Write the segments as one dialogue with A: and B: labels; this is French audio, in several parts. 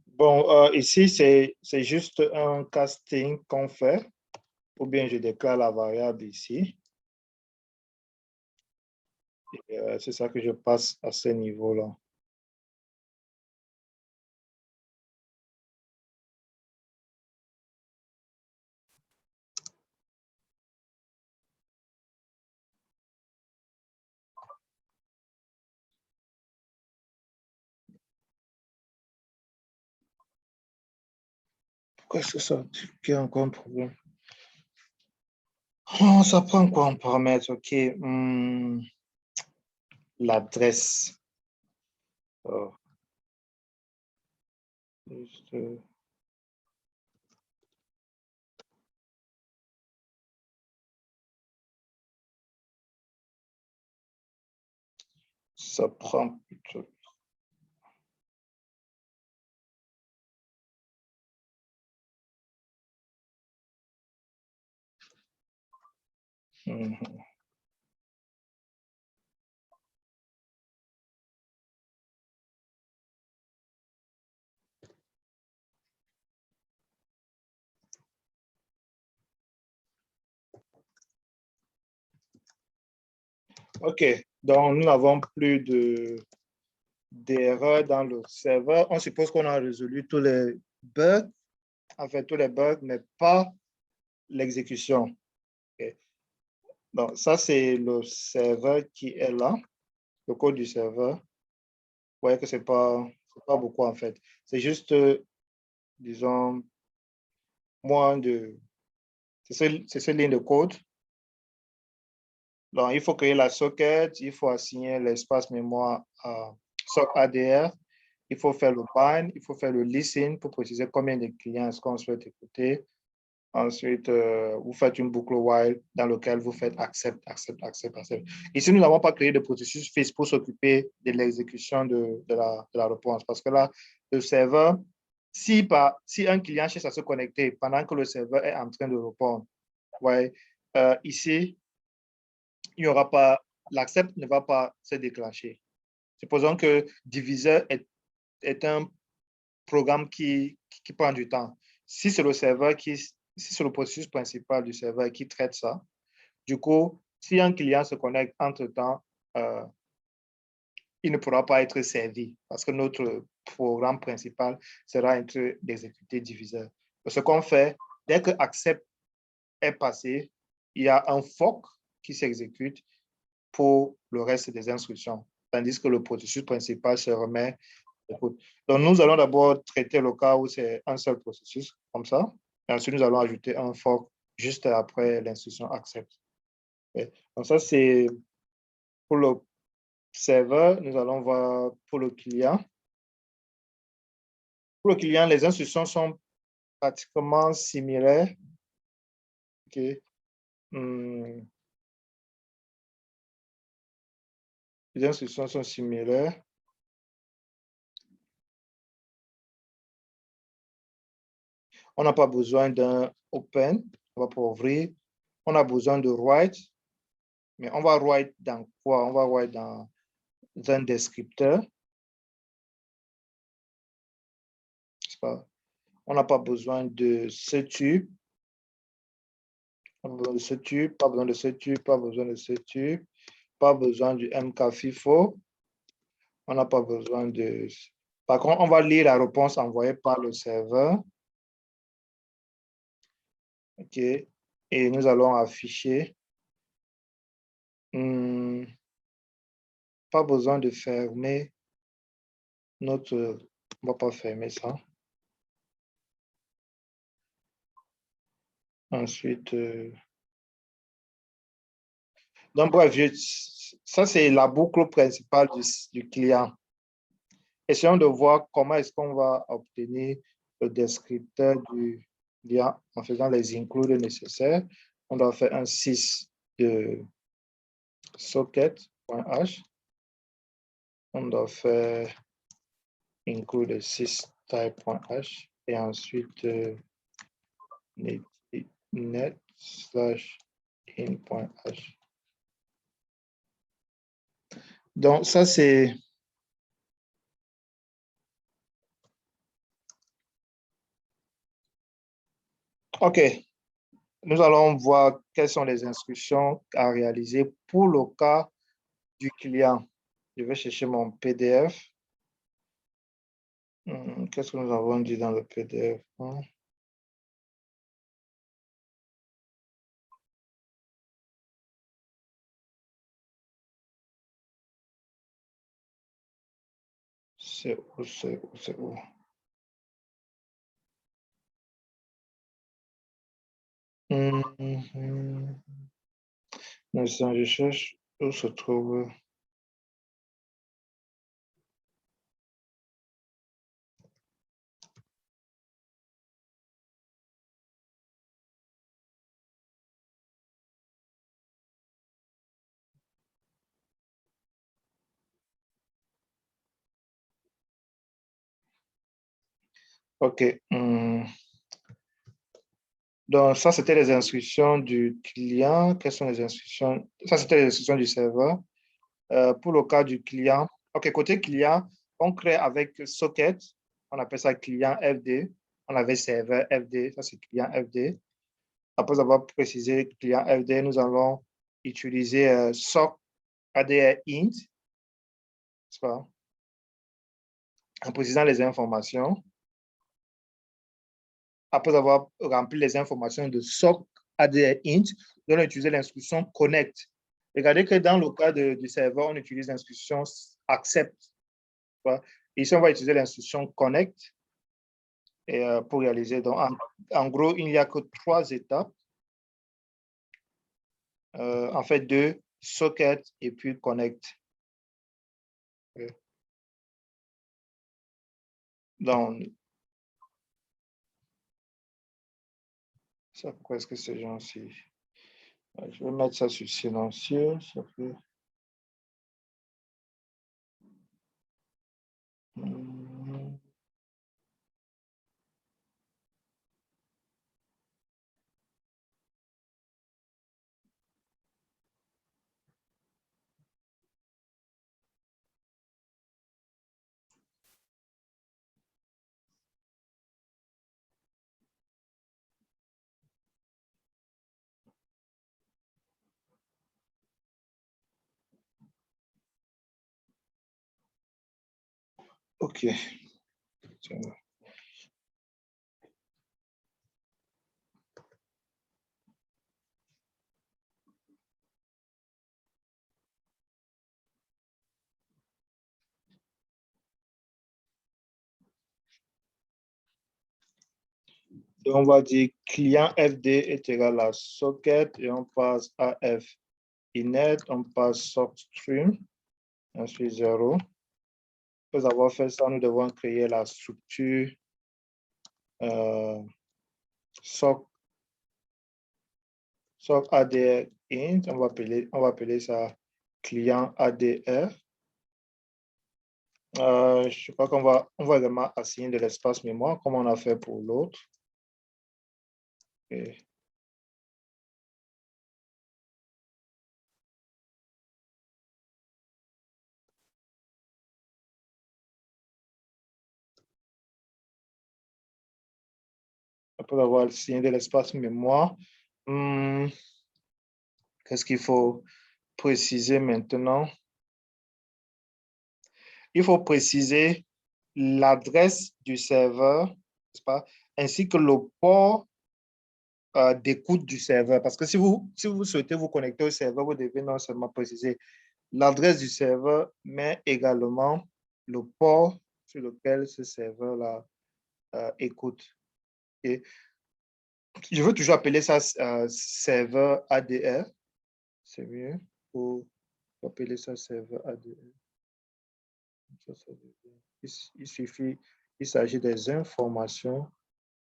A: Bon, ici, c'est juste un casting qu'on fait, ou bien je déclare la variable ici. C'est ça que je passe à ce niveau-là. Pourquoi est-ce que ça qui a encore un problème? Oh, ça prend quoi en paramètre? OK. L'adresse. Oh, juste, ça prend plutôt. Mhm. OK. Donc, nous n'avons plus d'erreurs dans le serveur. On suppose qu'on a résolu tous les bugs, en fait, tous les bugs, mais pas l'exécution. OK. Donc, ça, c'est le serveur qui est là, le code du serveur. Vous voyez que c'est pas beaucoup, en fait. C'est juste, disons, moins de... C'est ce ligne de code. Donc, il faut créer la socket, il faut assigner l'espace mémoire à sock ADR, il faut faire le bind, il faut faire le listen pour préciser combien de clients est-ce qu'on souhaite écouter. Ensuite, vous faites une boucle while dans laquelle vous faites accept, accept, accept, accept. Ici, nous n'avons pas créé de processus fix pour s'occuper de l'exécution de la réponse parce que là, le serveur, si un client cherche à se connecter pendant que le serveur est en train de répondre, ouais, ici, il y aura pas, l'accept ne va pas se déclencher. Supposons que Divisor est un programme qui prend du temps. Si c'est le serveur si c'est le processus principal du serveur qui traite ça, du coup, si un client se connecte entre-temps, euh, il ne pourra pas être servi parce que notre programme principal sera en train d'exécuter Divisor. Ce qu'on fait, dès que accept est passé, il y a un fork qui s'exécute pour le reste des instructions, tandis que le processus principal se remet. Donc, nous allons d'abord traiter le cas où c'est un seul processus, comme ça. Et ensuite, nous allons ajouter un fork juste après l'instruction accept. Donc, ça, c'est pour le serveur. Nous allons voir pour le client. Pour le client, les instructions sont pratiquement similaires. OK. Les instructions sont similaires. On n'a pas besoin d'un open. On va pas ouvrir. On a besoin de write. Mais on va write dans quoi? On va write dans un descripteur. Pas? On n'a pas besoin de ce tube. Pas besoin de ce tube, pas besoin de ce tube, pas besoin de ce tube, pas besoin du MK FIFO. On n'a pas besoin de... Par contre, on va lire la réponse envoyée par le serveur. OK. Et nous allons afficher. Pas besoin de fermer notre... On ne va pas fermer ça. Ensuite... Donc, bref, ça, c'est la boucle principale du client. Essayons de voir comment est-ce qu'on va obtenir le descripteur du lien en faisant les includes nécessaires. On doit faire un 6 de socket.h. On doit faire include 6 type.h et ensuite net/in.h. Donc, ça, c'est OK. Nous allons voir quelles sont les instructions à réaliser pour le cas du client. Je vais chercher mon PDF. Qu'est-ce que nous avons dit dans le PDF? C'est où, c'est où, c'est où? L'instant, je cherche où se trouve. OK. Donc, ça, c'était les instructions du client. Quelles sont les instructions? Ça, c'était les instructions du serveur. Pour le cas du client, OK, côté client, on crée avec Socket. On appelle ça client FD. On avait serveur FD. Ça, c'est client FD. Après avoir précisé client FD, nous allons utiliser sock ADR int, n'est-ce pas? En précisant les informations. Après avoir rempli les informations de sock ADR int, nous allons utiliser l'instruction connect. Regardez que dans le cas du serveur, on utilise l'instruction accept. Ici, on va utiliser l'instruction connect et, pour réaliser. Donc, en gros, il n'y a que 3 étapes. En fait, 2, socket et puis connect. Donc, ça, pourquoi est-ce que ces gens-ci? Je vais mettre ça sur silencieux. Ça fait... OK. Donc, on va dire client FD est égal à socket et on passe AF inet, on passe sockstream, ensuite 0. Après avoir fait ça, nous devons créer la structure sock ADR int. On va appeler ça client ADR. Je crois on va vraiment assigner de l'espace mémoire comme on a fait pour l'autre. Okay. Après avoir assigné de l'espace mémoire, qu'est-ce qu'il faut préciser maintenant? Il faut préciser l'adresse du serveur, n'est-ce pas, ainsi que le port d'écoute du serveur. Parce que si vous souhaitez vous connecter au serveur, vous devez non seulement préciser l'adresse du serveur, mais également le port sur lequel ce serveur-là écoute. Et je veux toujours appeler ça serveur ADR. C'est mieux pour appeler ça serveur ADR. Il suffit, il s'agit des informations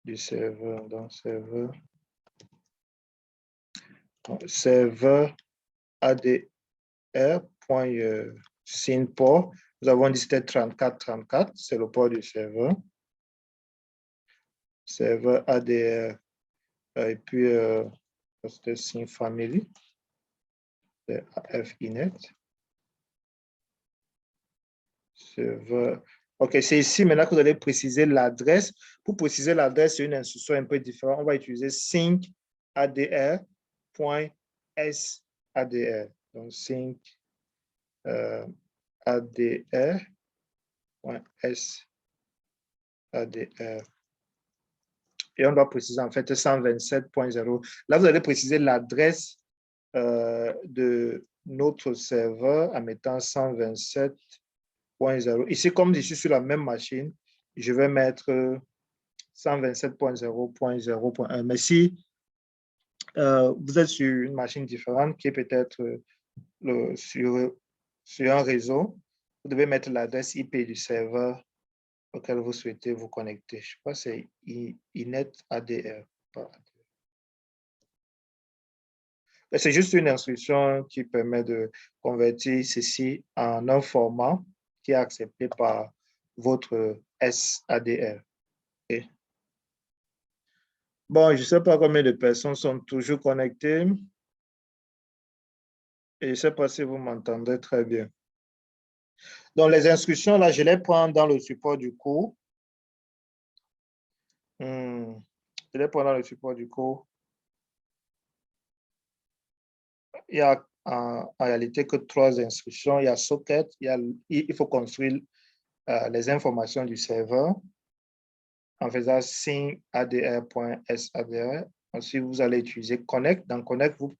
A: du serveur. Donc, serveur ADR.SYN port. Nous avons dit c'était 3434, c'est le port du serveur. Serveur ADR, et puis c'était SYN family, c'est AF inet. Serveur OK, c'est ici maintenant que vous allez préciser l'adresse. Pour préciser l'adresse, c'est une instruction un peu différente. On va utiliser syncadr.sadr. Donc, syncadr.sadr. Et on doit préciser en fait 127.0. Là, vous allez préciser l'adresse de notre serveur en mettant 127.0. Ici, comme je suis sur la même machine, je vais mettre 127.0.0.1. Mais si vous êtes sur une machine différente qui est peut-être sur un réseau, vous devez mettre l'adresse IP du serveur auquel vous souhaitez vous connecter. Je crois que c'est INET-ADR. C'est juste une instruction qui permet de convertir ceci en un format qui est accepté par votre SADR. Okay. Bon, je ne sais pas combien de personnes sont toujours connectées et je ne sais pas si vous m'entendez très bien. Donc, les instructions, là, je les prends dans le support du cours. Je les prends dans le support du cours. Il y a en réalité que 3 instructions. Il y a socket, il faut construire les informations du serveur en faisant syncadr.sadr. Ensuite, vous allez utiliser connect. Dans connect, vous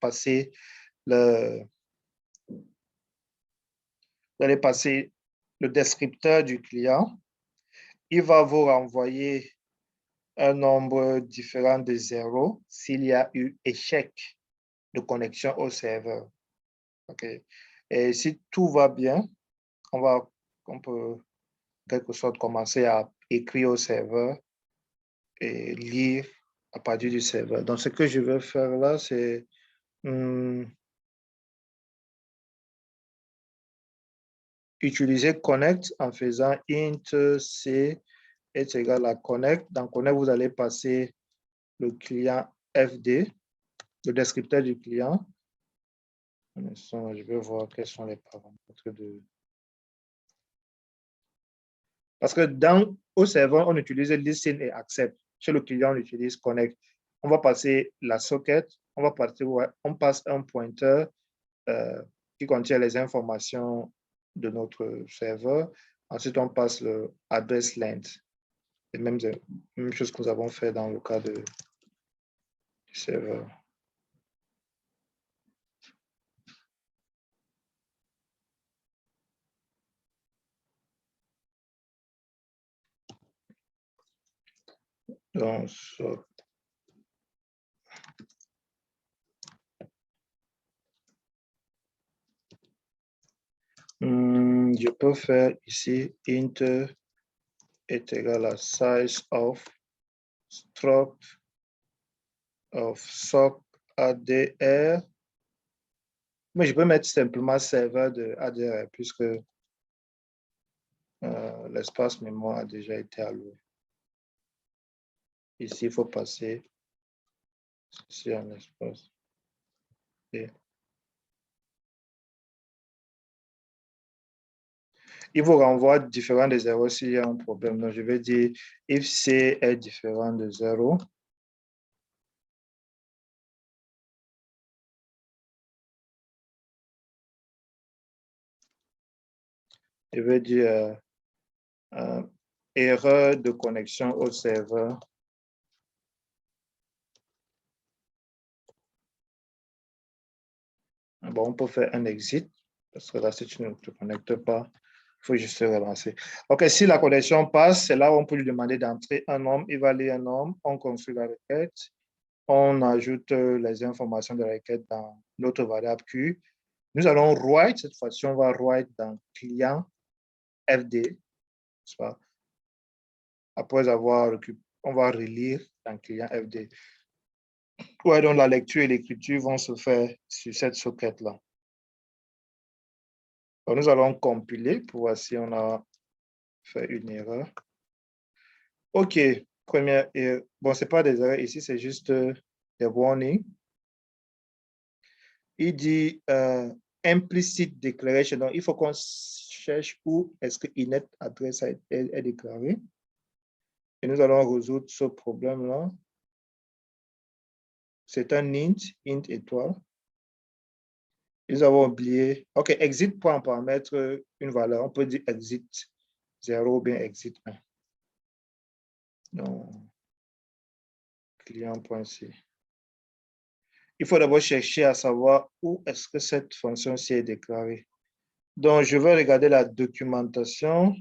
A: allez passer le descripteur du client. Il va vous renvoyer un nombre différent de zéros s'il y a eu échec de connexion au serveur. Okay. Et si tout va bien, on peut en quelque sorte commencer à écrire au serveur et lire à partir du serveur. Donc, ce que je vais faire là, c'est utiliser connect en faisant int c est égal à connect. Dans connect, vous allez passer le client FD, le descripteur du client. Un instant, je vais voir quels sont les paramètres de... Parce que au serveur, on utilise listen et accept. Chez le client, on utilise connect. On va passer la socket, on passe un pointeur qui contient les informations de notre serveur. Ensuite, on passe le address length. Les mêmes choses que nous avons fait dans le cas du serveur. Donc, je peux faire ici int est égal à size of struct of sock ADR. Mais je peux mettre simplement serveur de ADR puisque l'espace mémoire a déjà été alloué. Ici, il faut passer sur un espace. Et il vous renvoie différent de 0 s'il y a un problème. Donc, je vais dire if C est différent de 0. Je vais dire erreur de connexion au serveur. Bon, on peut faire un exit parce que là, si tu ne te connectes pas, il faut juste relancer. OK, si la connexion passe, c'est là où on peut lui demander d'entrer un nom. Il va lire un nom, on construit la requête, on ajoute les informations de la requête dans notre variable Q. Nous allons write, cette fois-ci, on va write dans client FD. Après avoir on va relire dans client FD. Ouais, donc la lecture et l'écriture vont se faire sur cette socket-là. Nous allons compiler pour voir si on a fait une erreur. OK, première erreur. Bon, ce n'est pas des erreurs ici, c'est juste des warnings. Il dit implicit declaration. Donc, il faut qu'on cherche cherche où est-ce que init adresse est déclarée. Et nous allons résoudre ce problème-là. C'est un int étoile. Nous avons oublié. OK, exit pour en paramètre une valeur. On peut dire exit 0 ou bien exit 1. Donc, client.c. Il faut d'abord chercher à savoir où est-ce que cette fonction-ci est déclarée. Donc, je vais regarder la documentation.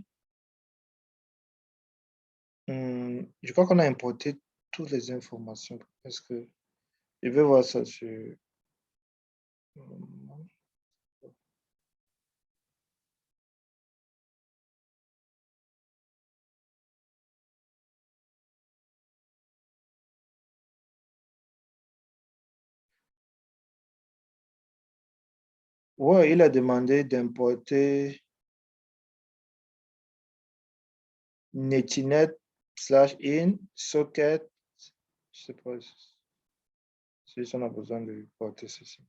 A: Je crois qu'on a importé toutes les informations. Est-ce que je vais voir ça sur... Ouais, il a demandé d'importer netinet /in socket. Je sais pas si on a besoin de importer ceci.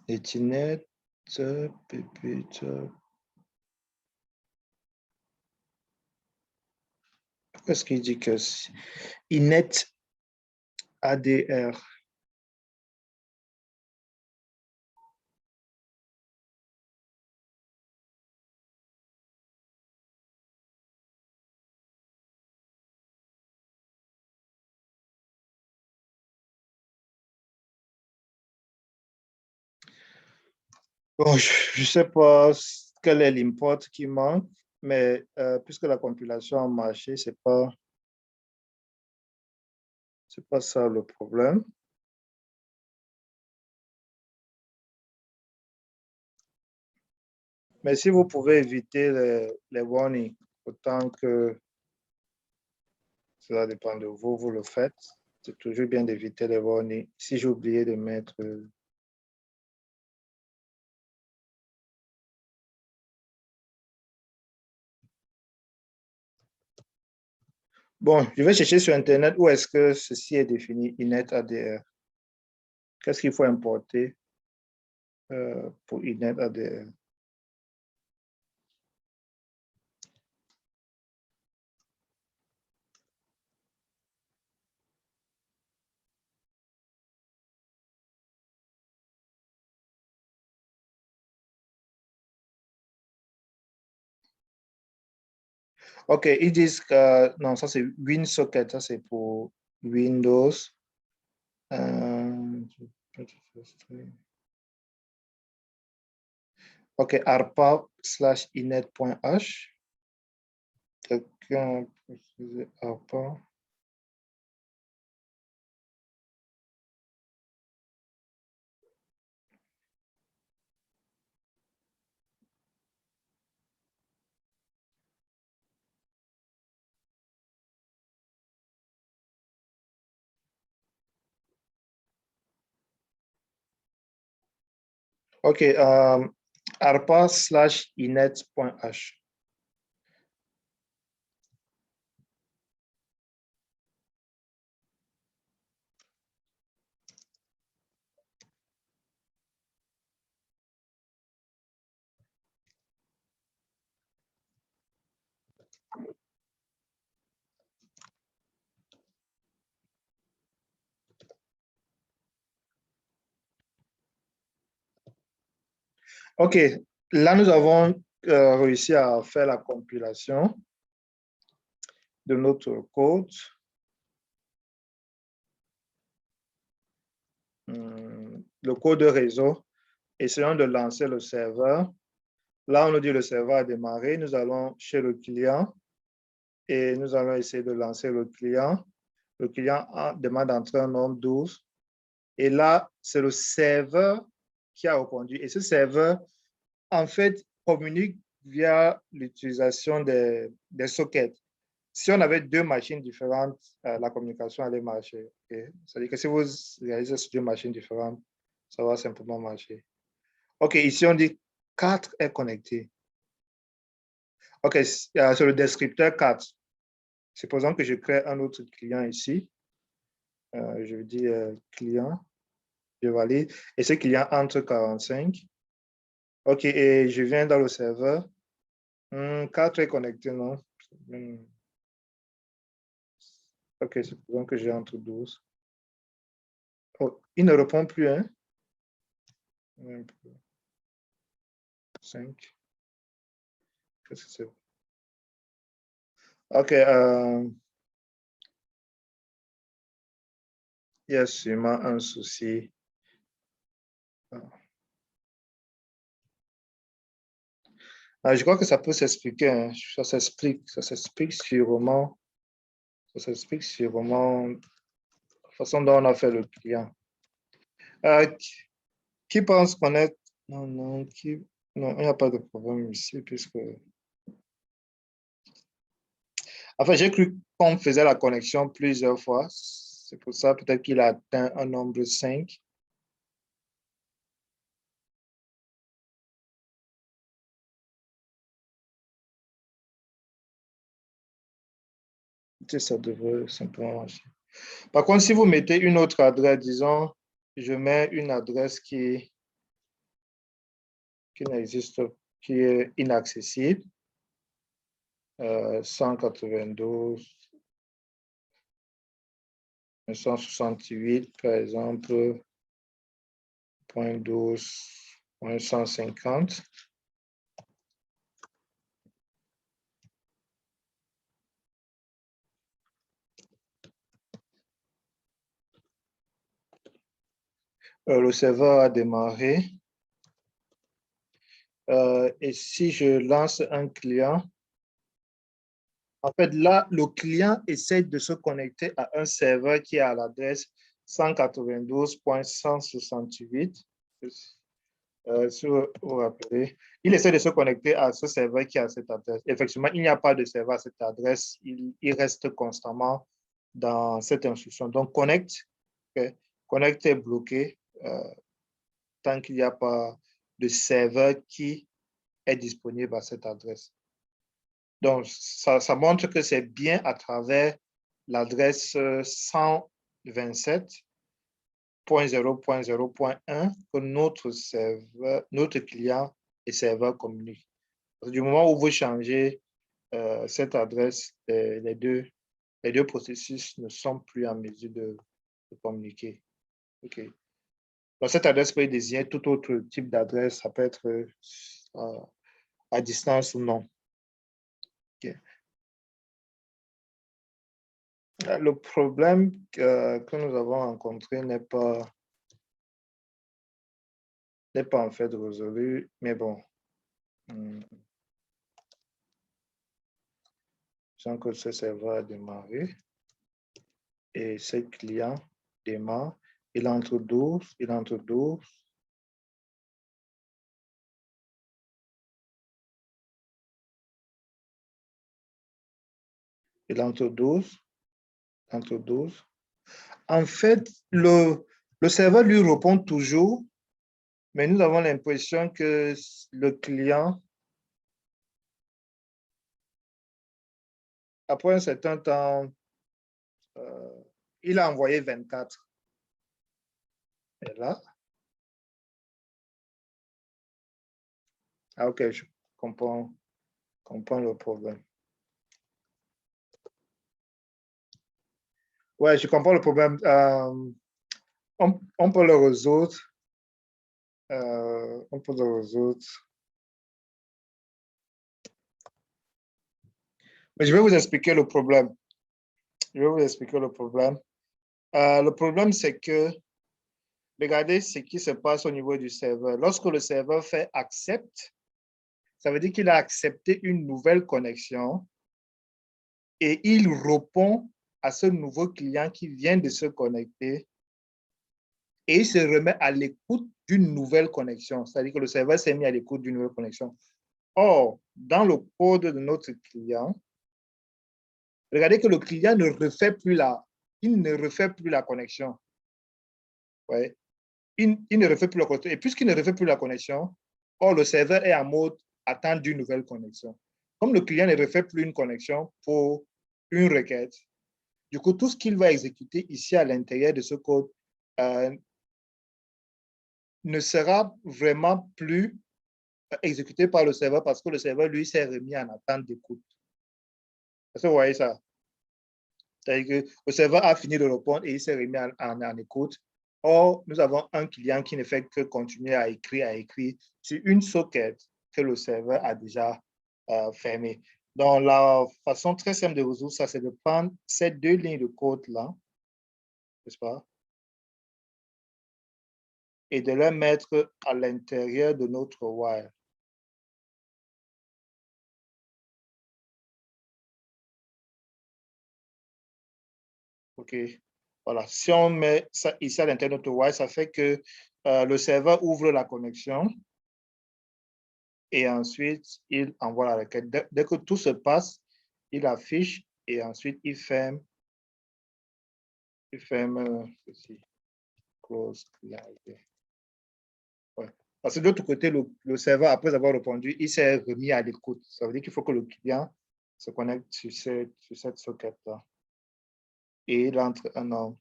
A: Netinet, pourquoi est-ce qu'il dit que inet ADR? Bon, je ne sais pas quel est l'import qui manque, mais puisque la compilation a marché, ce n'est pas ça le problème. Mais si vous pouvez éviter les warnings, autant que cela dépend de vous, vous le faites. C'est toujours bien d'éviter les warnings. Si j'ai oublié de mettre... Bon, je vais chercher sur Internet où est-ce que ceci est défini, inet ADR. Qu'est-ce qu'il faut importer pour inet ADR? OK, ils disent que non, ça c'est WinSocket, ça c'est pour Windows. OK, arpa/inet.h. Quelqu'un peut utiliser arpa. OK, arpa/inet.h. OK, là nous avons réussi à faire la compilation de notre code. Le code de réseau. Essayons de lancer le serveur. Là, on nous dit le serveur a démarré. Nous allons chez le client et nous allons essayer de lancer le client. Le client demande d'entrer un nombre 12. Et là, c'est le serveur qui a répondu. Et ce serveur, en fait, communique via l'utilisation des sockets. si on avait deux machines différentes, la communication allait marcher. Okay? C'est-à-dire que si vous réalisez sur deux machines différentes, ça va simplement marcher. OK, ici, on dit 4 est connecté. OK, sur le descripteur 4, supposons que je crée un autre client ici. Je vais dire client, je valide. Et ce client entre 45. OK, et je viens dans le serveur. 4 est connecté, non? OK, supposons que j'ai entre 12. Oh, il ne répond plus, hein? 5. Qu'est-ce que c'est? OK. Il y a sûrement un souci. Je crois que ça peut s'expliquer. Hein. Ça s'explique sûrement. Ça s'explique sûrement la façon dont on a fait le client. Qui pense connaître? Non, non, non, il n'y a pas de problème ici, puisque. Enfin, j'ai cru qu'on faisait la connexion plusieurs fois. C'est pour ça, peut-être qu'il a atteint un nombre 5. Ça devrait simplement marcher. Par contre, si vous mettez une autre adresse, disons, je mets une adresse qui n'existe, qui est inaccessible, 192, 168, par exemple, .12, .150. Le serveur a démarré. Et si je lance un client, en fait, là, le client essaie de se connecter à un serveur qui est à l'adresse 192.168. Si vous vous rappelez, il essaie de se connecter à ce serveur qui a cette adresse. Effectivement, il n'y a pas de serveur à cette adresse. Il reste constamment dans cette instruction. Donc, connect, okay. Connect est bloqué tant qu'il n'y a pas de serveur qui est disponible à cette adresse. Donc, ça montre que c'est bien à travers l'adresse 127.0.0.1 que notre client et serveur communiquent. Du moment où vous changez cette adresse, les deux processus ne sont plus en mesure de communiquer. OK. Donc, cette adresse peut désigner tout autre type d'adresse. Ça peut être à distance ou non. Okay. Le problème que nous avons rencontré n'est pas en fait résolu, mais bon. Sans que ce serveur a démarré et ce client démarre, il entre 12, il entre 12. Il entre 12, entre 12. En fait, le serveur lui répond toujours, mais nous avons l'impression que le client, après un certain temps, il a envoyé 24. Et là, ok, je comprends le problème. Ouais, je comprends le problème. On peut le résoudre. On peut le résoudre. Mais je vais vous expliquer le problème. Le problème, c'est que, regardez ce qui se passe au niveau du serveur. Lorsque le serveur fait accept, ça veut dire qu'il a accepté une nouvelle connexion et il répond à ce nouveau client qui vient de se connecter et il se remet à l'écoute d'une nouvelle connexion. C'est-à-dire que le serveur s'est mis à l'écoute d'une nouvelle connexion. Or, dans le code de notre client, regardez que le client ne refait plus la connexion. Ouais. Il ne refait plus la connexion. Et puisqu'il ne refait plus la connexion, or le serveur est en mode attente d'une nouvelle connexion. Comme le client ne refait plus une connexion pour une requête, du coup, tout ce qu'il va exécuter ici à l'intérieur de ce code ne sera vraiment plus exécuté par le serveur parce que le serveur, lui, s'est remis en attente d'écoute. Est-ce que vous voyez ça? C'est-à-dire que le serveur a fini de répondre et il s'est remis en écoute. Or, nous avons un client qui ne fait que continuer à écrire sur une socket que le serveur a déjà fermée. Donc, la façon très simple de résoudre ça, c'est de prendre ces deux lignes de code-là, n'est-ce pas? Et de les mettre à l'intérieur de notre while. OK. Voilà. Si on met ça ici à l'intérieur de notre while, ça fait que le serveur ouvre la connexion et ensuite, il envoie la requête. Dès que tout se passe, il affiche et ensuite, il ferme ceci. Close client. Ouais. Parce que de l'autre côté, le serveur, après avoir répondu, il s'est remis à l'écoute. Ça veut dire qu'il faut que le client se connecte sur cette socket-là. Et il entre un nom.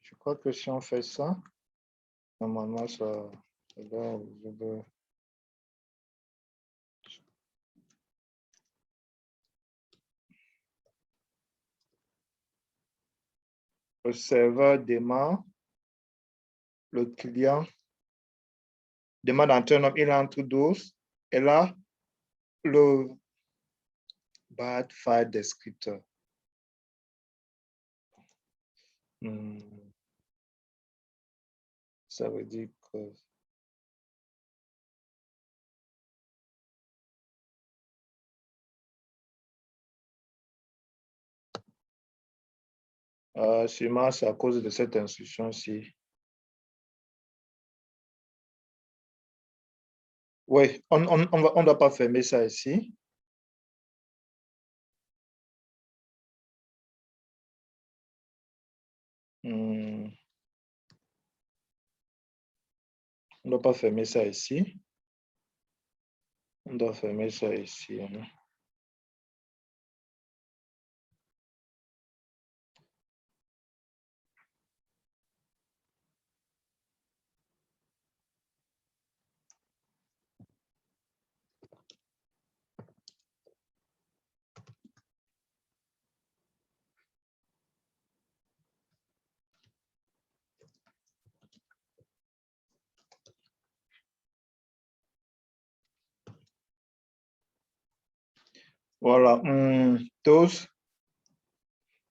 A: Je crois que si on fait ça, normalement, ça doit. Le serveur démarre, le client demande un turn-up, il entre 12, et là, le bad file descriptor. Ça veut dire que sûrement c'est à cause de cette instruction-ci. Oui, on ne doit pas fermer ça ici. On ne doit pas fermer ça ici. On doit fermer ça ici. Hein. Voilà. Those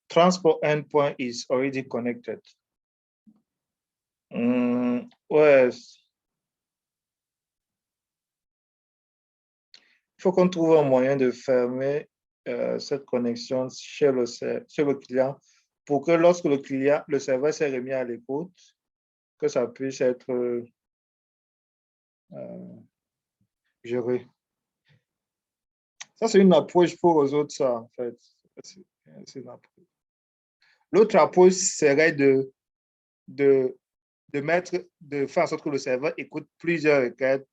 A: transport endpoint is already connected. Ouais. Il faut qu'on trouve un moyen de fermer cette connexion chez le client pour que lorsque le serveur s'est remis à l'écoute, que ça puisse être géré. Ça, c'est une approche pour résoudre ça, en fait. L'autre approche serait de faire en sorte que le serveur écoute plusieurs requêtes,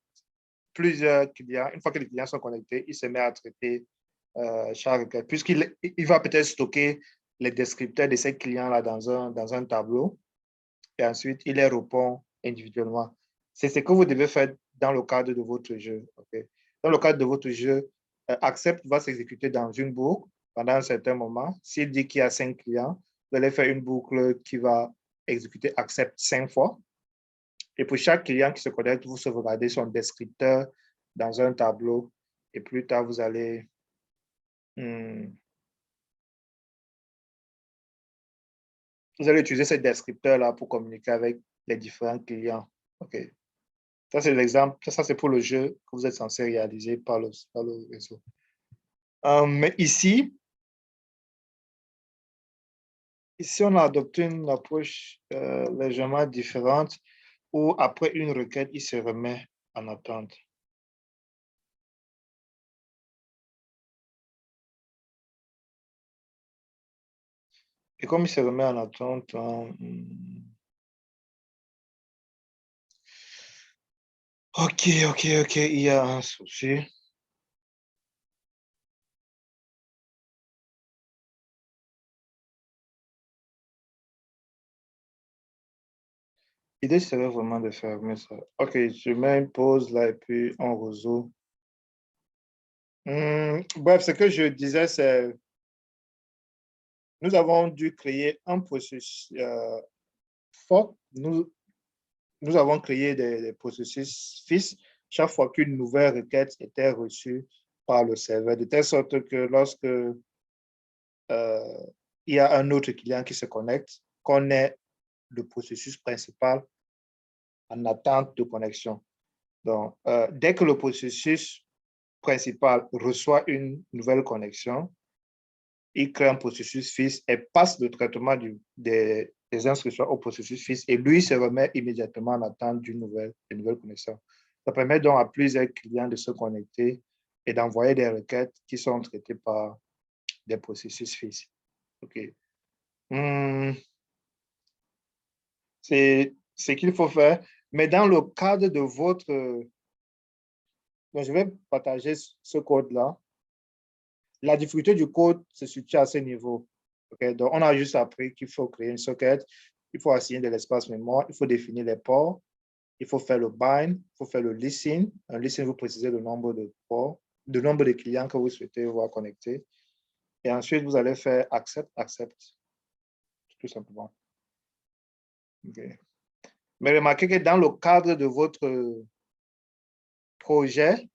A: plusieurs clients. Une fois que les clients sont connectés, il se met à traiter chaque requête, puisqu'il va peut-être stocker les descripteurs de ces clients-là dans un tableau et ensuite il les répond individuellement. C'est ce que vous devez faire dans le cadre de votre jeu. Okay? Dans le cadre de votre jeu, accept va s'exécuter dans une boucle pendant un certain moment. S'il dit qu'il y a 5 clients, vous allez faire une boucle qui va exécuter accept 5 fois. Et pour chaque client qui se connecte, vous sauvegardez son descripteur dans un tableau. Et plus tard, vous allez utiliser ce descripteur-là pour communiquer avec les différents clients. OK. Ça, c'est l'exemple. Ça, c'est pour le jeu que vous êtes censé réaliser par le réseau. Mais ici, on a adopté une approche légèrement différente où après une requête, il se remet en attente. Et comme il se remet en attente, ok, il y a un souci. L'idée serait vraiment de fermer ça. Ok, je mets une pause là et puis on réseau. Bref, ce que je disais, c'est nous avons dû créer un processus fort. Nous avons créé des processus fixes chaque fois qu'une nouvelle requête était reçue par le serveur, de telle sorte que lorsque il y a un autre client qui se connecte, qu'on ait le processus principal en attente de connexion. Donc, dès que le processus principal reçoit une nouvelle connexion, il crée un processus fixe et passe le traitement des instructions au processus fixe et lui se remet immédiatement en attente d'une nouvelle connexion. Ça permet donc à plusieurs clients de se connecter et d'envoyer des requêtes qui sont traitées par des processus fixes. OK. Hmm, c'est ce qu'il faut faire. Mais dans le cadre de votre... donc je vais partager ce code-là. La difficulté du code se situe à ce niveau. Okay? Donc, on a juste appris qu'il faut créer une socket, il faut assigner de l'espace mémoire, il faut définir les ports, il faut faire le bind, il faut faire le listen. Un listen, vous précisez le nombre de ports, le nombre de clients que vous souhaitez voir connecter. Et ensuite, vous allez faire accept, accept, tout simplement. Okay. Mais remarquez que dans le cadre de votre projet,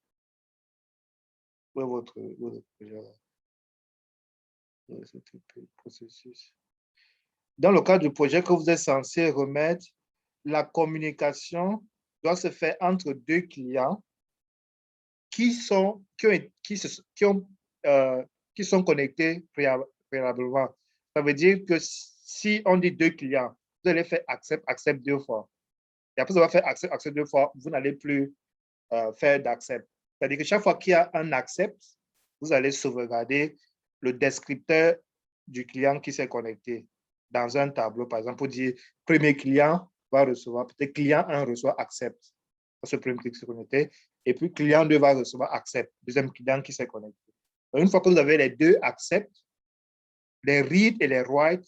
A: votre projet, processus. Dans le cadre du projet que vous êtes censé remettre, la communication doit se faire entre deux clients qui sont, qui ont, qui ont, qui sont connectés préalablement. Ça veut dire que si on dit deux clients, vous allez faire accept, accept deux fois. Et après avoir fait accept, accept deux fois, vous n'allez plus faire d'accept. C'est-à-dire que chaque fois qu'il y a un accept, vous allez sauvegarder le descripteur du client qui s'est connecté dans un tableau, par exemple, pour dire premier client va recevoir, peut-être client 1 reçoit accept, parce que le premier client s'est connecté, et puis client 2 va recevoir accept, deuxième client qui s'est connecté. Donc, une fois que vous avez les deux accept, les read et les write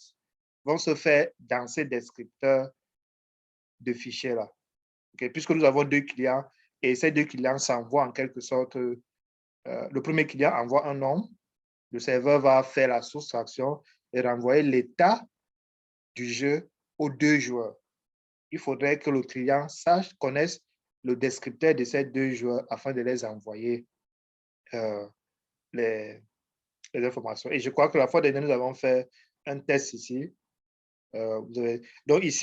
A: vont se faire dans ces descripteurs de fichiers-là. Okay? Puisque nous avons deux clients et ces deux clients s'envoient en quelque sorte, le premier client envoie un nom, le serveur va faire la soustraction et renvoyer l'état du jeu aux deux joueurs. Il faudrait que le client sache, connaisse le descripteur de ces deux joueurs afin de les envoyer euh, les, les informations. Et je crois que la fois dernière, nous avons fait un test ici. Donc ici,